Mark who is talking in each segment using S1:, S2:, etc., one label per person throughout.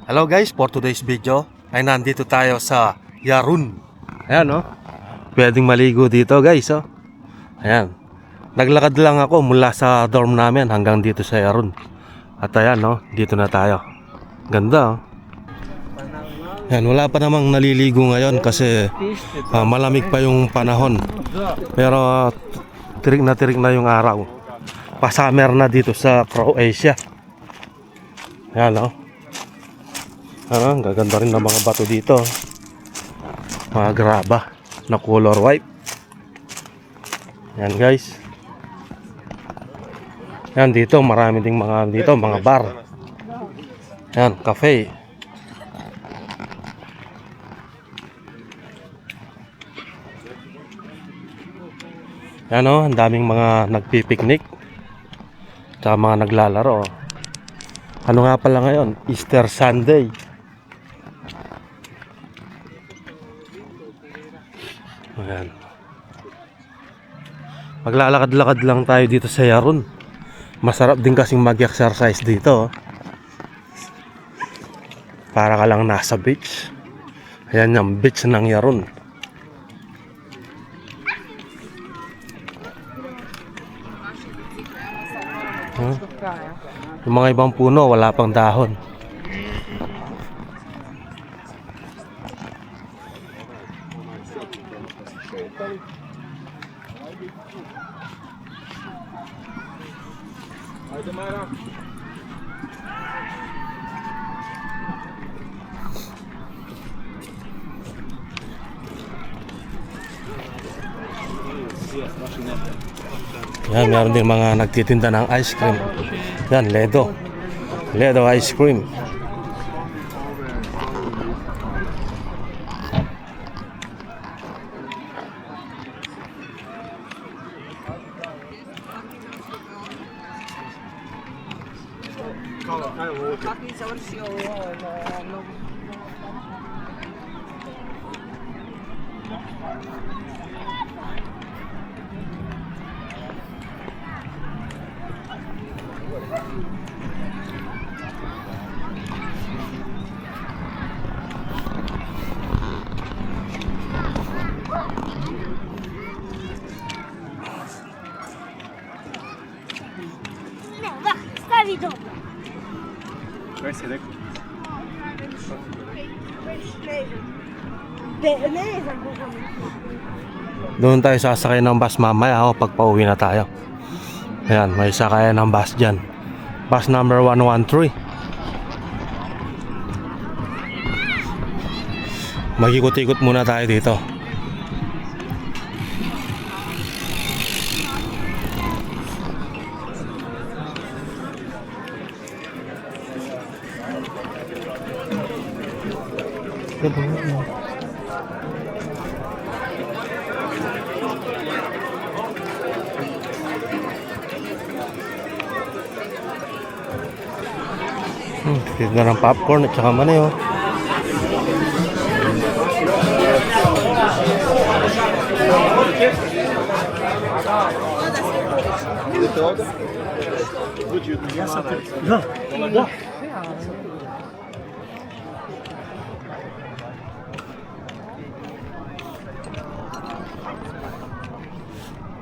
S1: Hello guys, for today's video ay nandito tayo sa Yarun. Ayan oh, pwedeng maligo dito guys oh. Ayan, naglakad lang ako mula sa dorm namin hanggang dito sa Yarun. At ayan oh, dito na tayo. Ganda oh. Ayan, wala pa namang naliligo ngayon kasi malamig pa yung panahon. Pero tirik na yung araw. Pa-summer na dito sa Croatia. Ayan oh. Ang gaganda rin ng mga bato dito. Mga graba na color white. Yan guys. Yan dito, marami ding mga dito, mga bar. Yan, cafe. Yan o, ang daming mga nagpipiknik. Tsaka mga naglalaro. Ano nga pala ngayon? Easter Sunday. Ayan. Maglalakad-lakad lang tayo dito sa Yarun. Masarap din kasing mag-exercise dito. Para ka lang nasa beach. Ayan yung beach ng Yarun. Yung mga ibang puno wala pang dahon. Yan, meron din mga nagtitinda ng ice cream. Yan, Ledo ice cream. Doon tayo sasakay ng bus mamaya pag pauwi na tayo. Ayan, may sakay ng bus dyan. Bus number 113. Magikot-ikot muna tayo dito. Tinda ng popcorn at saka mani oh.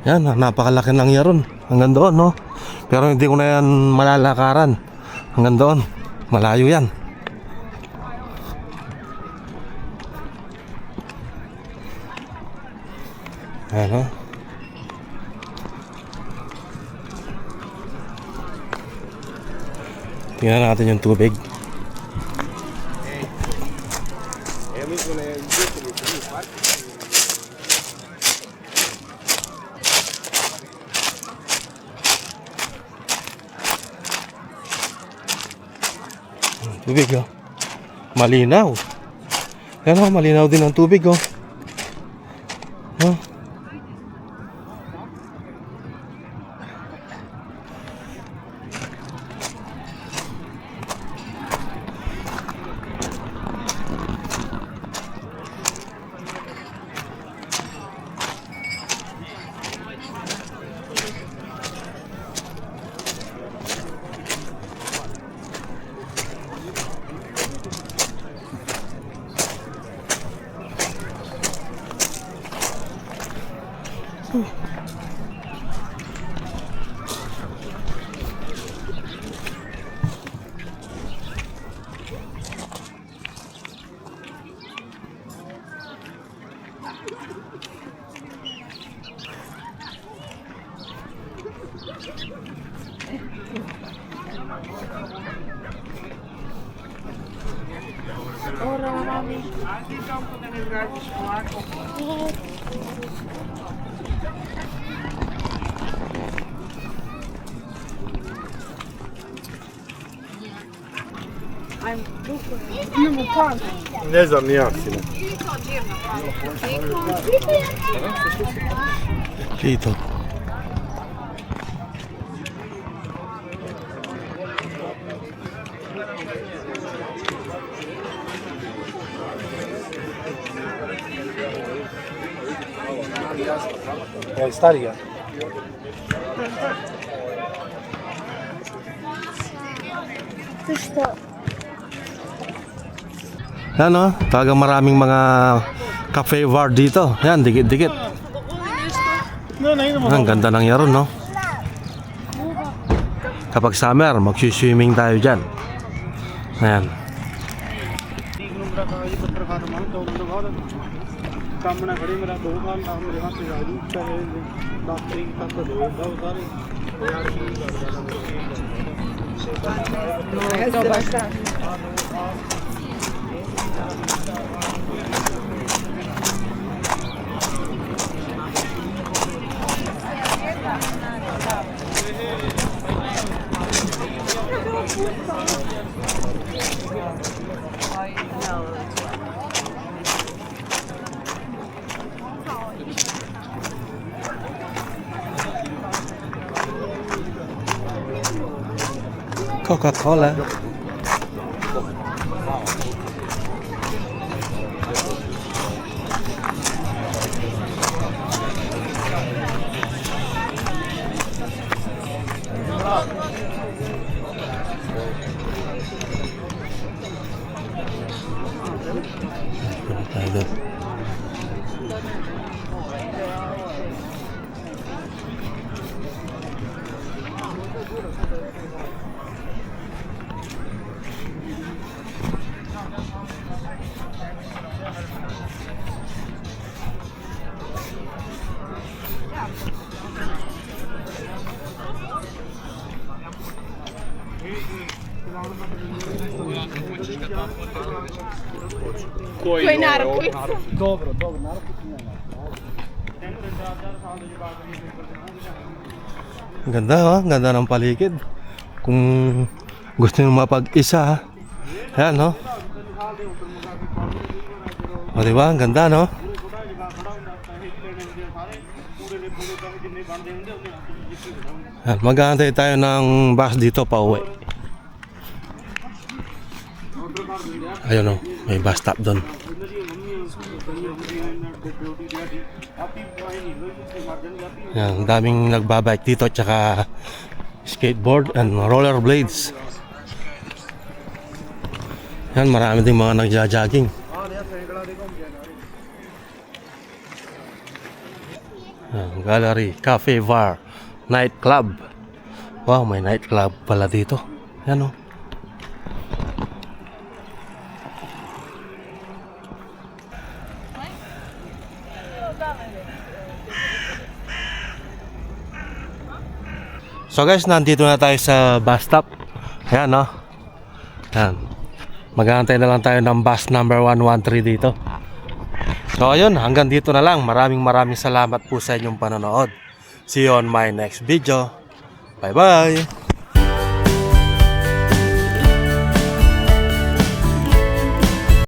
S1: Yan, napakalaki ng Yarun. Hanggang doon, no? Pero hindi ko na yan malalakaran. Hanggang doon. Malayo yan. Ano? Tingnan natin yung tubig. Tubig oh. Malinaw. Yan oh, malinaw din ang tubig oh. Oh.
S2: Ne znam ni ja, sine.
S1: Dito.
S2: Starija.
S1: Ano, talagang maraming mga cafe bar dito. Yan, dikit-dikit. Ang ganda ng Yaron, no? Kapag summer, magsiswimming tayo dyan. Ayan. Coca-Cola. Tayo.
S3: Koji narod?
S2: Dobro, naravno.
S1: Ganda, oh. Ganda ng paligid. Kung gusto nyo mapag-isa, ayan, no? O, diba? Ang ganda, no? Ayan, mag-aantay tayo ng bus dito pa uwi. Ayun, no? May bus stop doon. Yan, daming nagbabike dito tsaka skateboard and rollerblades. Yan, marami ding mga nagja-jogging. Yan, gallery, cafe, bar, night club. Wow, may night club pala dito. Yan, oh. So guys, nandito na tayo sa bus stop. Ayan, no? Ayan. Mag-aantay na lang tayo ng bus number 113 dito. So ayun, hanggang dito na lang. Maraming salamat po sa inyong panonood. See you on my next video. Bye bye!